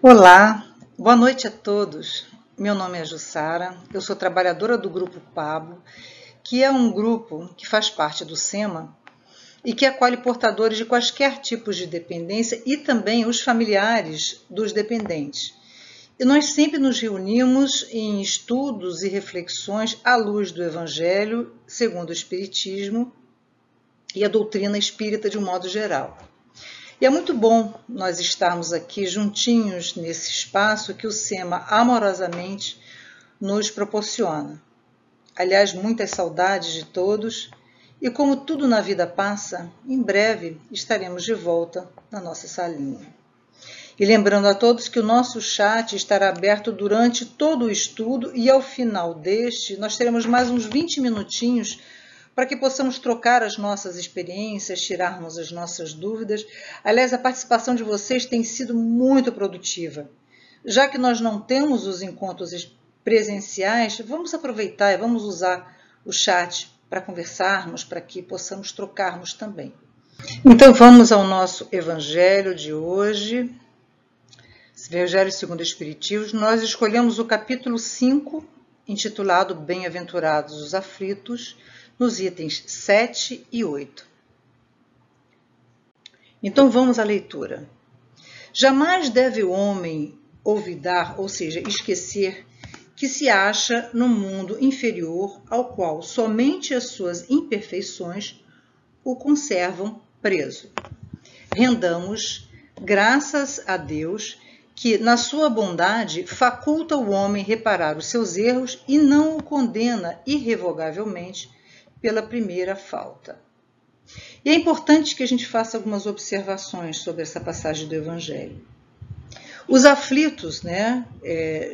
Olá, boa noite a todos. Meu nome é Jussara, eu sou trabalhadora do Grupo Pablo, que é um grupo que faz parte do SEMA e que acolhe portadores de quaisquer tipos de dependência e também os familiares dos dependentes. E nós sempre nos reunimos em estudos e reflexões à luz do Evangelho, segundo o Espiritismo e a doutrina espírita de um modo geral. E é muito bom nós estarmos aqui juntinhos nesse espaço que o SEMA amorosamente nos proporciona. Aliás, muitas saudades de todos e como tudo na vida passa, em breve estaremos de volta na nossa salinha. E lembrando a todos que o nosso chat estará aberto durante todo o estudo e ao final deste nós teremos mais uns 20 minutinhos para que possamos trocar as nossas experiências, tirarmos as nossas dúvidas. Aliás, a participação de vocês tem sido muito produtiva. Já que nós não temos os encontros presenciais, vamos aproveitar e vamos usar o chat para conversarmos, para que possamos trocarmos também. Então vamos ao nosso Evangelho de hoje. Evangelho segundo o Espiritismo. Nós escolhemos o capítulo 5, intitulado Bem-aventurados os aflitos, nos itens 7 e 8. Então vamos à leitura. Jamais deve o homem olvidar, ou seja, esquecer, que se acha no mundo inferior ao qual somente as suas imperfeições o conservam preso. Rendamos graças a Deus que, na sua bondade, faculta o homem reparar os seus erros e não o condena irrevogavelmente pela primeira falta. E é importante que a gente faça algumas observações sobre essa passagem do Evangelho. Os aflitos,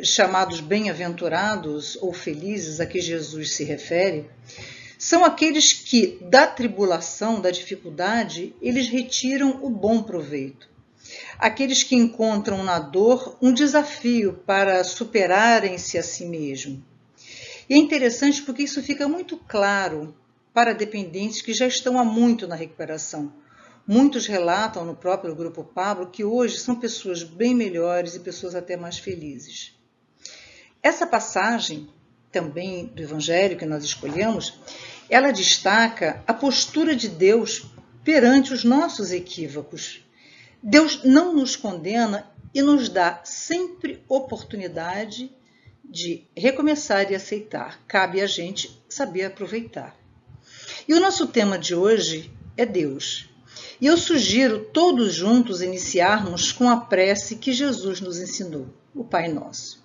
chamados bem-aventurados ou felizes a que Jesus se refere, são aqueles que, da tribulação, da dificuldade, eles retiram o bom proveito. Aqueles que encontram na dor um desafio para superarem-se a si mesmo. E é interessante porque isso fica muito claro para dependentes que já estão há muito na recuperação. Muitos relatam no próprio Grupo Pablo que hoje são pessoas bem melhores e pessoas até mais felizes. Essa passagem, também do Evangelho que nós escolhemos, ela destaca a postura de Deus perante os nossos equívocos. Deus não nos condena e nos dá sempre oportunidade de recomeçar e aceitar. Cabe a gente saber aproveitar. E o nosso tema de hoje é Deus. E eu sugiro todos juntos iniciarmos com a prece que Jesus nos ensinou, o Pai Nosso.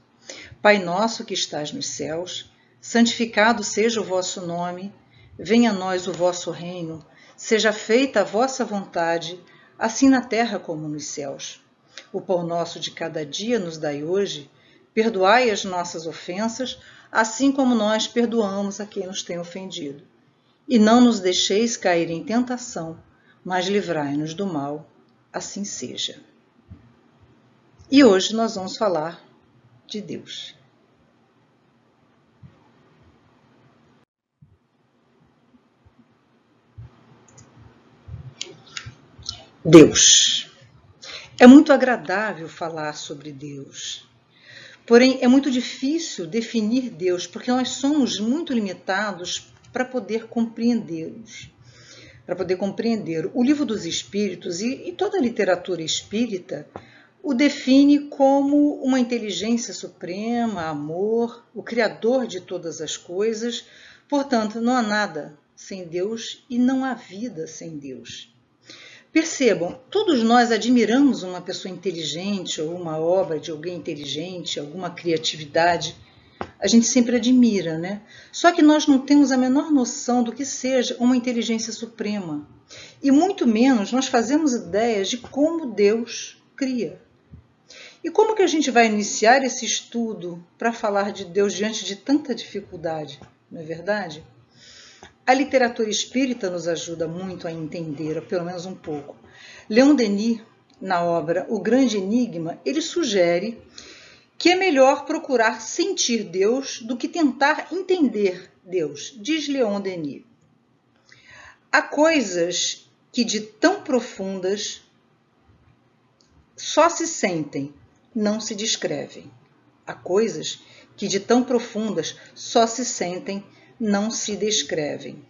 Pai nosso que estás nos céus, santificado seja o vosso nome, venha a nós o vosso reino, seja feita a vossa vontade, assim na terra como nos céus. O pão nosso de cada dia nos dai hoje, perdoai as nossas ofensas, assim como nós perdoamos a quem nos tem ofendido. E não nos deixeis cair em tentação, mas livrai-nos do mal, assim seja. E hoje nós vamos falar de Deus. Deus. É muito agradável falar sobre Deus. Porém, é muito difícil definir Deus, porque nós somos muito limitados para poder compreendê-los. Para poder compreender o Livro dos Espíritos e toda a literatura espírita o define como uma inteligência suprema, amor, o Criador de todas as coisas. Portanto, não há nada sem Deus e não há vida sem Deus. Percebam, todos nós admiramos uma pessoa inteligente ou uma obra de alguém inteligente, alguma criatividade. A gente sempre admira, né? Só que nós não temos a menor noção do que seja uma inteligência suprema. E muito menos nós fazemos ideias de como Deus cria. E como que a gente vai iniciar esse estudo para falar de Deus diante de tanta dificuldade, não é verdade? A literatura espírita nos ajuda muito a entender, ou pelo menos um pouco. Leon Denis, na obra O Grande Enigma, ele sugere que é melhor procurar sentir Deus do que tentar entender Deus, diz Leon Denis. Há coisas que de tão profundas só se sentem não se descrevem. Há coisas que de tão profundas só se sentem, não se descrevem.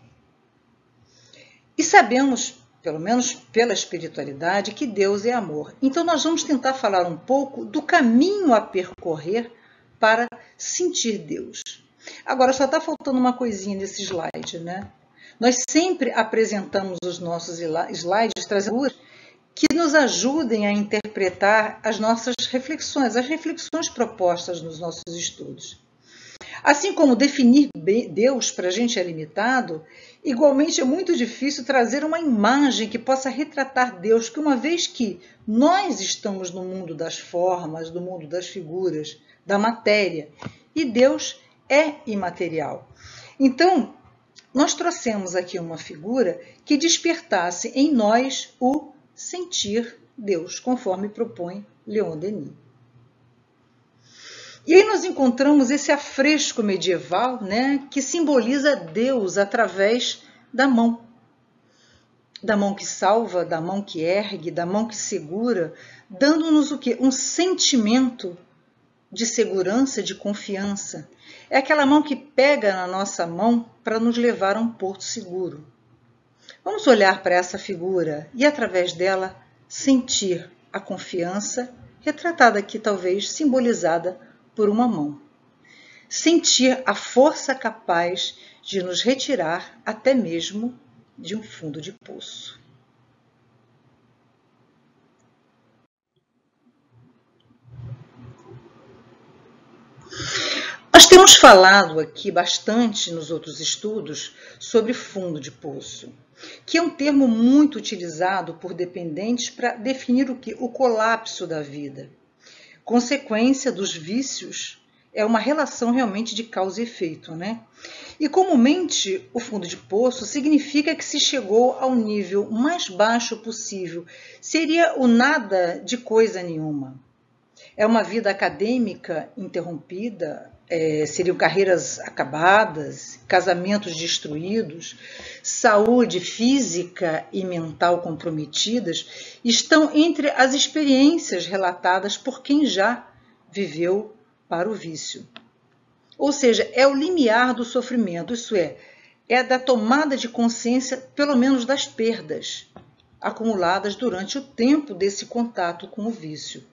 E sabemos, pelo menos pela espiritualidade, que Deus é amor. Então nós vamos tentar falar um pouco do caminho a percorrer para sentir Deus. Agora só está faltando uma coisinha nesse slide, né? Nós sempre apresentamos os nossos slides trazendo que nos ajudem a interpretar as nossas reflexões, as reflexões propostas nos nossos estudos. Assim como definir Deus para a gente é limitado, igualmente é muito difícil trazer uma imagem que possa retratar Deus, que uma vez que nós estamos no mundo das formas, no mundo das figuras, da matéria, e Deus é imaterial. Então, nós trouxemos aqui uma figura que despertasse em nós o sentir Deus, conforme propõe Leon Denis. E aí nós encontramos esse afresco medieval, né, que simboliza Deus através da mão. Da mão que salva, da mão que ergue, da mão que segura, dando-nos o quê? Um sentimento de segurança, de confiança. É aquela mão que pega na nossa mão para nos levar a um porto seguro. Vamos olhar para essa figura e, através dela, sentir a confiança, retratada aqui talvez simbolizada por uma mão. Sentir a força capaz de nos retirar até mesmo de um fundo de poço. Nós temos falado aqui bastante nos outros estudos sobre fundo de poço, que é um termo muito utilizado por dependentes para definir o que? O colapso da vida. Consequência dos vícios é uma relação realmente de causa e efeito, né? E comumente o fundo de poço significa que se chegou ao nível mais baixo possível. Seria o nada de coisa nenhuma. É uma vida acadêmica interrompida, seriam carreiras acabadas, casamentos destruídos, saúde física e mental comprometidas, estão entre as experiências relatadas por quem já viveu para o vício. Ou seja, é o limiar do sofrimento, isso é da tomada de consciência, pelo menos das perdas acumuladas durante o tempo desse contato com o vício.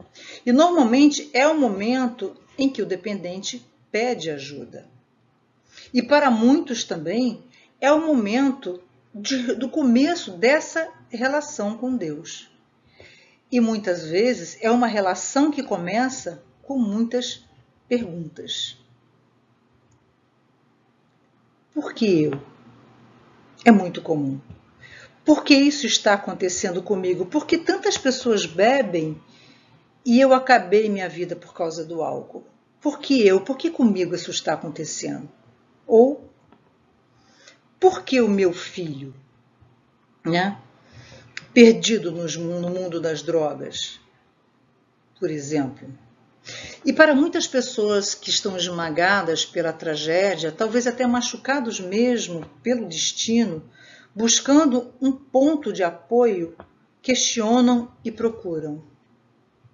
E normalmente é o momento em que o dependente pede ajuda. E para muitos também é o momento do começo dessa relação com Deus. E muitas vezes é uma relação que começa com muitas perguntas. Por que eu? É muito comum. Por que isso está acontecendo comigo? Por que tantas pessoas bebem e eu acabei minha vida por causa do álcool? Por que eu? Por que comigo isso está acontecendo? Ou, por que o meu filho, né, perdido no mundo das drogas, por exemplo? E para muitas pessoas que estão esmagadas pela tragédia, talvez até machucados mesmo pelo destino, buscando um ponto de apoio, questionam e procuram: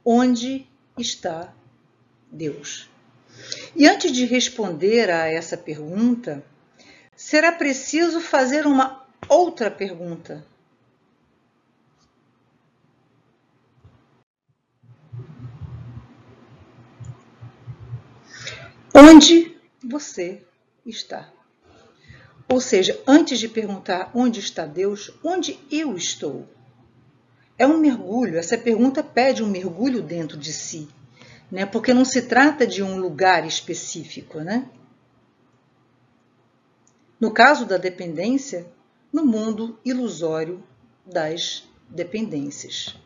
onde está Deus? E antes de responder a essa pergunta, será preciso fazer uma outra pergunta. Onde você está? Ou seja, antes de perguntar onde está Deus, onde eu estou? É um mergulho, essa pergunta pede um mergulho dentro de si, né? Porque não se trata de um lugar específico, né? No caso da dependência, no mundo ilusório das dependências.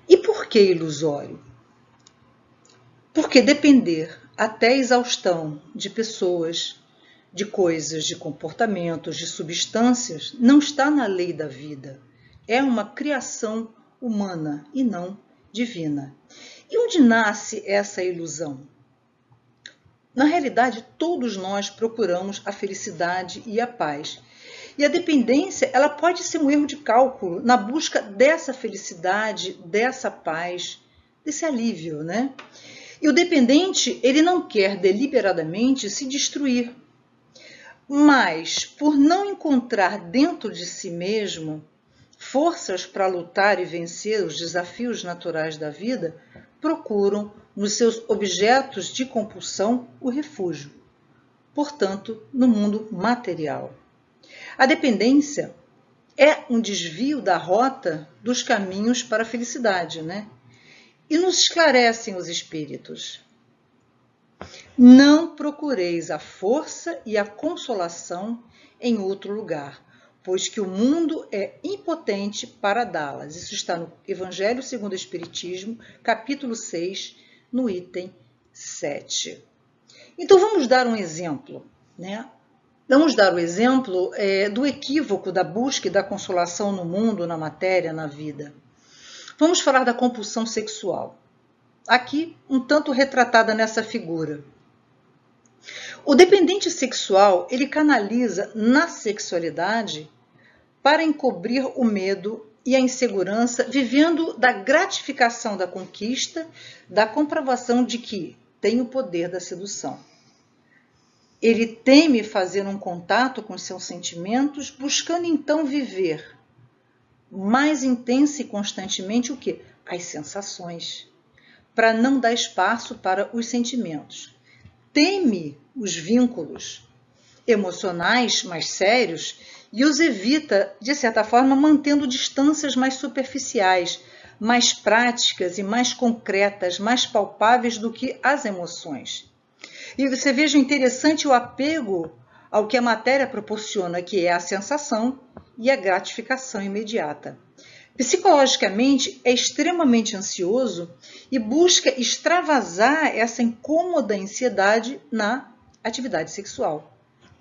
E por que ilusório? Porque depender até exaustão de pessoas, de coisas, de comportamentos, de substâncias, não está na lei da vida. É uma criação humana e não divina. E onde nasce essa ilusão? Na realidade, todos nós procuramos a felicidade e a paz. E a dependência, ela pode ser um erro de cálculo na busca dessa felicidade, dessa paz, desse alívio, né? E o dependente, ele não quer deliberadamente se destruir, mas por não encontrar dentro de si mesmo forças para lutar e vencer os desafios naturais da vida, procuram nos seus objetos de compulsão o refúgio, portanto, no mundo material. A dependência é um desvio da rota dos caminhos para a felicidade, né? E nos esclarecem os espíritos. Não procureis a força e a consolação em outro lugar, pois que o mundo é impotente para dá-las. Isso está no Evangelho segundo o Espiritismo, capítulo 6, no item 7. Então vamos dar um exemplo, né? Vamos dar o exemplo do equívoco da busca e da consolação no mundo, na matéria, na vida. Vamos falar da compulsão sexual. Aqui, um tanto retratada nessa figura. O dependente sexual, ele canaliza na sexualidade para encobrir o medo e a insegurança, vivendo da gratificação da conquista, da comprovação de que tem o poder da sedução. Ele teme fazer um contato com seus sentimentos, buscando então viver mais intensa e constantemente o quê? As sensações, para não dar espaço para os sentimentos. Teme os vínculos emocionais mais sérios e os evita, de certa forma, mantendo distâncias mais superficiais, mais práticas e mais concretas, mais palpáveis do que as emoções. E você veja interessante o apego ao que a matéria proporciona, que é a sensação e a gratificação imediata. Psicologicamente, é extremamente ansioso e busca extravasar essa incômoda ansiedade na atividade sexual.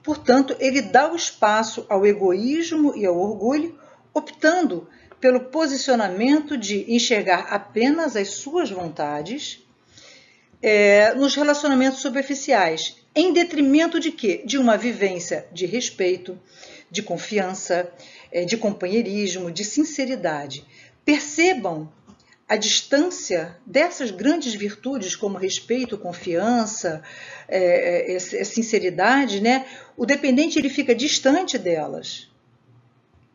Portanto, ele dá o espaço ao egoísmo e ao orgulho, optando pelo posicionamento de enxergar apenas as suas vontades nos relacionamentos superficiais, em detrimento de quê? De uma vivência de respeito, de confiança, de companheirismo, de sinceridade. Percebam a distância dessas grandes virtudes como respeito, confiança, sinceridade, né? O dependente ele fica distante delas.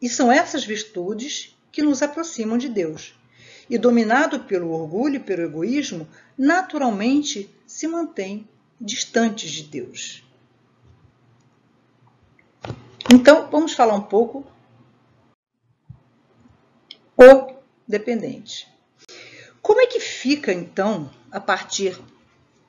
E são essas virtudes que nos aproximam de Deus. E dominado pelo orgulho e pelo egoísmo, naturalmente se mantém distantes de Deus. Então, vamos falar um pouco o dependente. Como é que fica, então, a partir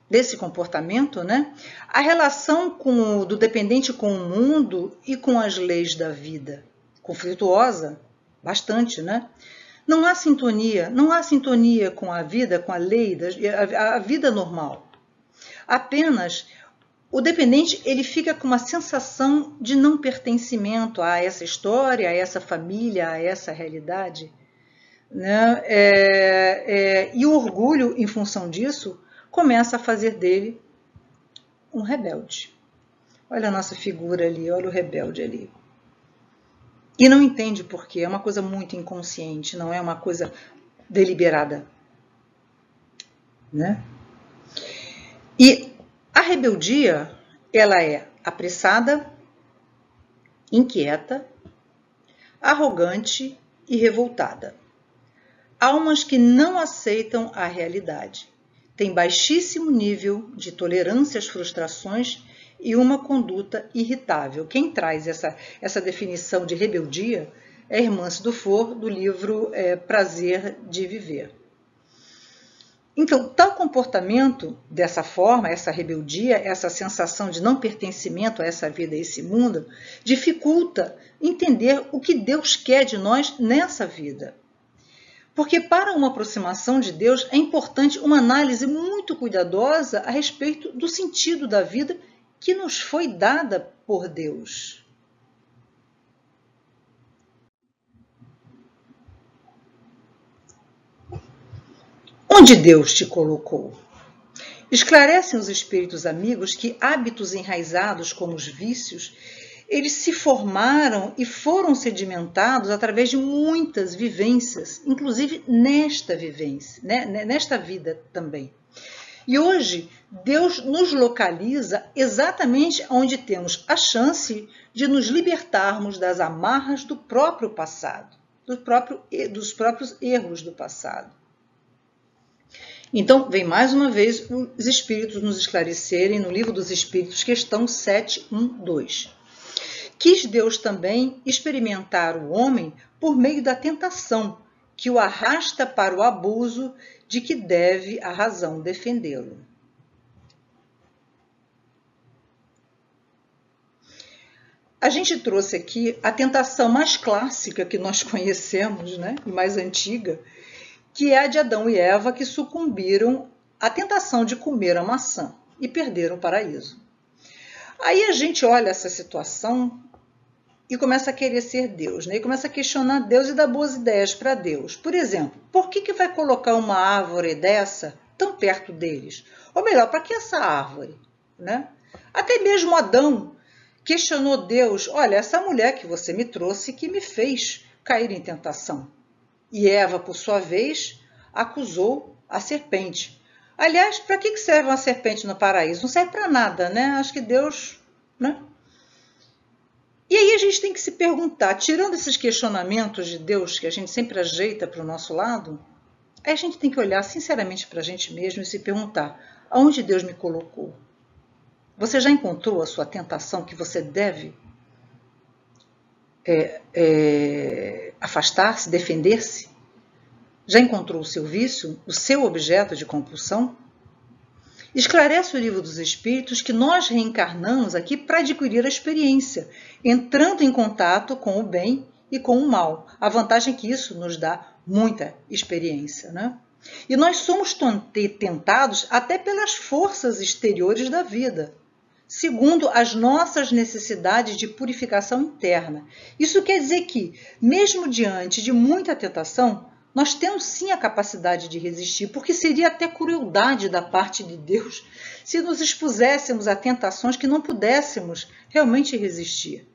desse comportamento, né, a relação do dependente com o mundo e com as leis da vida? Conflituosa? Bastante, né? Não há sintonia com a vida, com a lei, a vida normal. Apenas o dependente ele fica com uma sensação de não pertencimento a essa história, a essa família, a essa realidade. Né? E o orgulho, em função disso, começa a fazer dele um rebelde. Olha a nossa figura ali, olha o rebelde ali. E não entende por quê, é uma coisa muito inconsciente, não é uma coisa deliberada. Né? E a rebeldia, ela é apressada, inquieta, arrogante e revoltada. Almas que não aceitam a realidade, têm baixíssimo nível de tolerância às frustrações e uma conduta irritável. Quem traz essa definição de rebeldia é a irmã Dufour, do livro Prazer de Viver. Então, tal comportamento, dessa forma, essa rebeldia, essa sensação de não pertencimento a essa vida, a esse mundo, dificulta entender o que Deus quer de nós nessa vida. Porque para uma aproximação de Deus é importante uma análise muito cuidadosa a respeito do sentido da vida que nos foi dada por Deus. Onde Deus te colocou? Esclarecem os espíritos amigos que hábitos enraizados como os vícios, eles se formaram e foram sedimentados através de muitas vivências, inclusive nesta vivência, né? Nesta vida também. E hoje, Deus nos localiza exatamente onde temos a chance de nos libertarmos das amarras do próprio passado, dos próprios erros do passado. Então, vem mais uma vez os Espíritos nos esclarecerem no Livro dos Espíritos, questão 712. Quis Deus também experimentar o homem por meio da tentação, que o arrasta para o abuso de que deve a razão defendê-lo. A gente trouxe aqui a tentação mais clássica que nós conhecemos, né, e mais antiga, que é a de Adão e Eva, que sucumbiram à tentação de comer a maçã e perderam o paraíso. Aí a gente olha essa situação e começa a querer ser Deus, né? E começa a questionar Deus e dar boas ideias para Deus. Por exemplo, por que vai colocar uma árvore dessa tão perto deles? Ou melhor, para que essa árvore? Né? Até mesmo Adão questionou Deus, olha, essa mulher que você me trouxe que me fez cair em tentação. E Eva, por sua vez, acusou a serpente. Aliás, para que serve uma serpente no paraíso? Não serve para nada, né? Acho que Deus... né? E aí a gente tem que se perguntar, tirando esses questionamentos de Deus que a gente sempre ajeita para o nosso lado, aí a gente tem que olhar sinceramente para a gente mesmo e se perguntar, aonde Deus me colocou? Você já encontrou a sua tentação que você deve afastar-se, defender-se? Já encontrou o seu vício, o seu objeto de compulsão? Esclarece o Livro dos Espíritos que nós reencarnamos aqui para adquirir a experiência, entrando em contato com o bem e com o mal. A vantagem é que isso nos dá muita experiência, né? E nós somos tentados até pelas forças exteriores da vida, segundo as nossas necessidades de purificação interna. Isso quer dizer que, mesmo diante de muita tentação, nós temos sim a capacidade de resistir, porque seria até crueldade da parte de Deus se nos expuséssemos a tentações que não pudéssemos realmente resistir.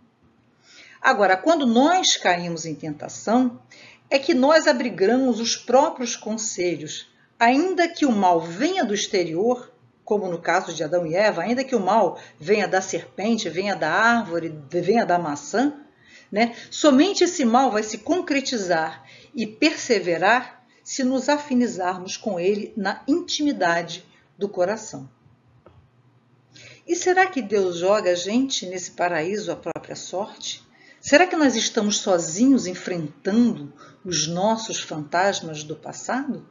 Agora, quando nós caímos em tentação, é que nós abrigamos os próprios conselhos, ainda que o mal venha do exterior, como no caso de Adão e Eva, ainda que o mal venha da serpente, venha da árvore, venha da maçã, né? Somente esse mal vai se concretizar e perseverar se nos afinizarmos com ele na intimidade do coração. E será que Deus joga a gente nesse paraíso à própria sorte? Será que nós estamos sozinhos enfrentando os nossos fantasmas do passado?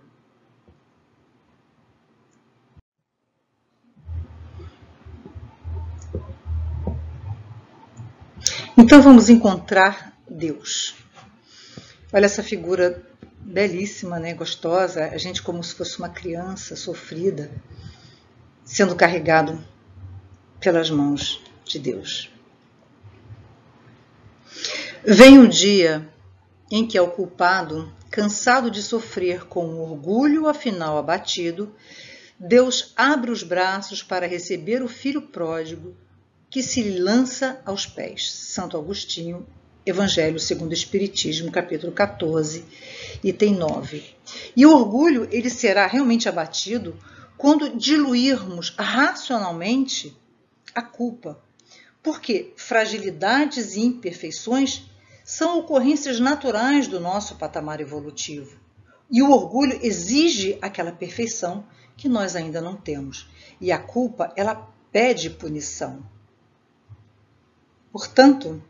Então vamos encontrar Deus. Olha essa figura belíssima, né? Gostosa, a gente como se fosse uma criança sofrida, sendo carregado pelas mãos de Deus. Vem o dia em que o culpado, cansado de sofrer com o orgulho afinal abatido, Deus abre os braços para receber o filho pródigo que se lhe lança aos pés. Santo Agostinho, Evangelho segundo o Espiritismo, capítulo 14, item 9. E o orgulho ele será realmente abatido quando diluirmos racionalmente a culpa, porque fragilidades e imperfeições são ocorrências naturais do nosso patamar evolutivo. E o orgulho exige aquela perfeição que nós ainda não temos. E a culpa, ela pede punição. Portanto,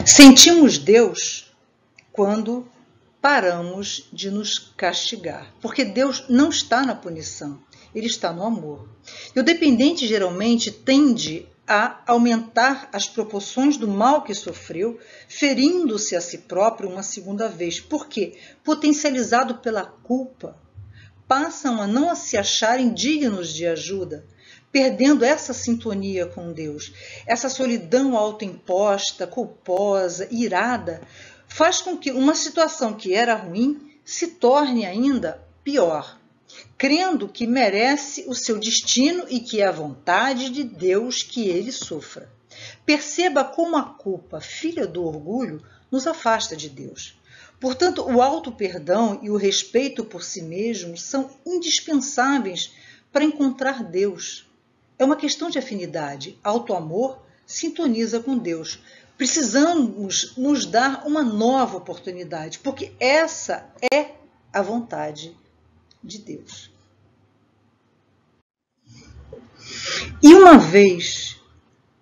sentimos Deus quando paramos de nos castigar, porque Deus não está na punição, Ele está no amor. E o dependente geralmente tende a aumentar as proporções do mal que sofreu, ferindo-se a si próprio uma segunda vez. Por quê? Potencializado pela culpa, passam a não se acharem dignos de ajuda, perdendo essa sintonia com Deus. Essa solidão autoimposta, culposa, irada, faz com que uma situação que era ruim se torne ainda pior. crendo que merece o seu destino e que é a vontade de Deus que ele sofra. Perceba como a culpa, filha do orgulho, nos afasta de Deus. Portanto, o auto-perdão e o respeito por si mesmo são indispensáveis para encontrar Deus. É uma questão de afinidade. Auto-amor sintoniza com Deus. Precisamos nos dar uma nova oportunidade, porque essa é a vontade de Deus. E uma vez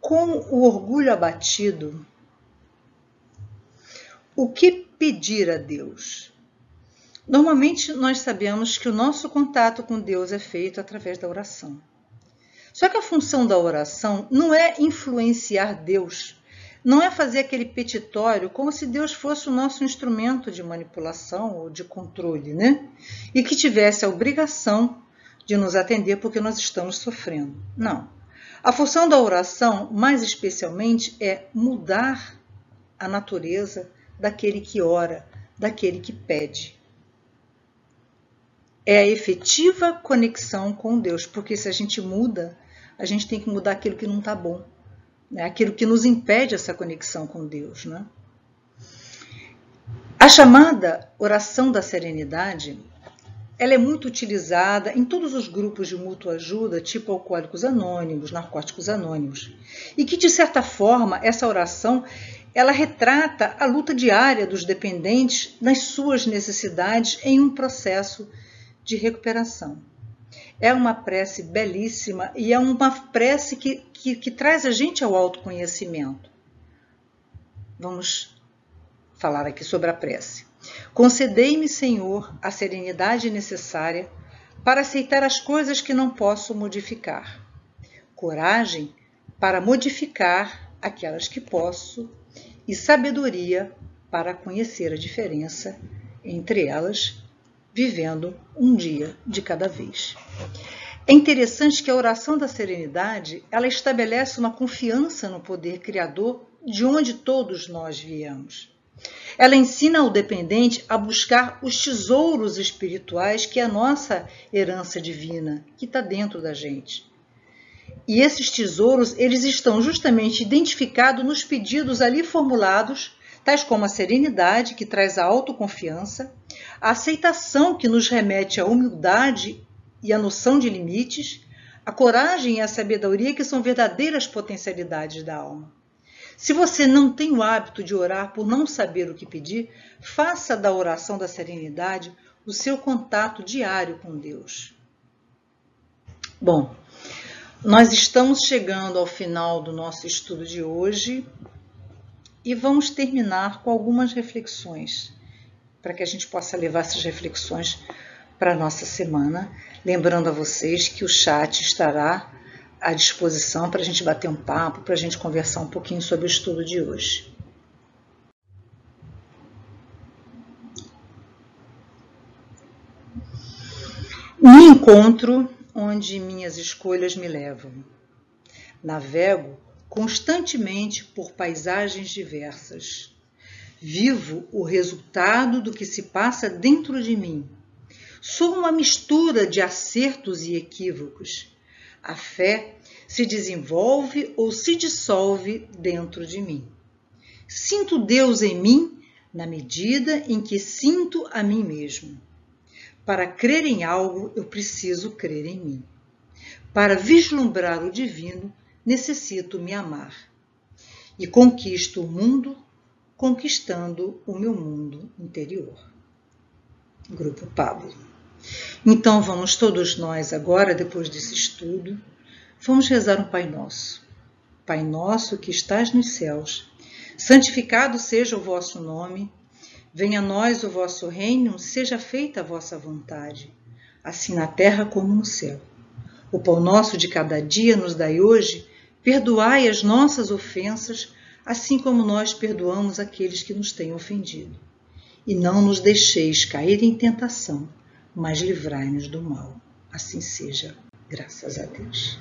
com o orgulho abatido, o que pedir a Deus? Normalmente nós sabemos que o nosso contato com Deus é feito através da oração. Só que a função da oração não é influenciar Deus, não é fazer aquele petitório como se Deus fosse o nosso instrumento de manipulação ou de controle, né? E que tivesse a obrigação de nos atender porque nós estamos sofrendo. Não. A função da oração, mais especialmente, é mudar a natureza daquele que ora, daquele que pede. É a efetiva conexão com Deus, porque se a gente muda, a gente tem que mudar aquilo que não está bom, né? Aquilo que nos impede essa conexão com Deus, né? A chamada oração da serenidade, ela é muito utilizada em todos os grupos de mútua ajuda, tipo Alcoólicos Anônimos, Narcóticos Anônimos, e que, de certa forma, essa oração ela retrata a luta diária dos dependentes nas suas necessidades em um processo de recuperação. É uma prece belíssima e é uma prece que traz a gente ao autoconhecimento. Vamos falar aqui sobre a prece. Concedei-me, Senhor, a serenidade necessária para aceitar as coisas que não posso modificar, coragem para modificar aquelas que posso e sabedoria para conhecer a diferença entre elas, vivendo um dia de cada vez. É interessante que a oração da serenidade, ela estabelece uma confiança no poder criador de onde todos nós viemos. Ela ensina ao dependente a buscar os tesouros espirituais que é a nossa herança divina, que está dentro da gente. E esses tesouros, eles estão justamente identificados nos pedidos ali formulados, tais como a serenidade, que traz a autoconfiança, a aceitação, que nos remete à humildade e à noção de limites, a coragem e a sabedoria, que são verdadeiras potencialidades da alma. Se você não tem o hábito de orar por não saber o que pedir, faça da oração da serenidade o seu contato diário com Deus. Bom, nós estamos chegando ao final do nosso estudo de hoje e vamos terminar com algumas reflexões, para que a gente possa levar essas reflexões para a nossa semana. Lembrando a vocês que o chat estará à disposição para a gente bater um papo, para a gente conversar um pouquinho sobre o estudo de hoje. Me encontro onde minhas escolhas me levam. Navego constantemente por paisagens diversas. Vivo o resultado do que se passa dentro de mim. Sou uma mistura de acertos e equívocos. A fé se desenvolve ou se dissolve dentro de mim. Sinto Deus em mim na medida em que sinto a mim mesmo. Para crer em algo, eu preciso crer em mim. Para vislumbrar o divino, necessito me amar. E conquisto o mundo, conquistando o meu mundo interior. Grupo Pablo. Então vamos todos nós agora, depois desse estudo, vamos rezar um Pai Nosso. Pai nosso que estás nos céus, santificado seja o vosso nome, venha a nós o vosso reino, seja feita a vossa vontade, assim na terra como no céu. O pão nosso de cada dia nos dai hoje, perdoai as nossas ofensas, assim como nós perdoamos aqueles que nos têm ofendido. E não nos deixeis cair em tentação, mas livrai-nos do mal. Assim seja, graças a Deus.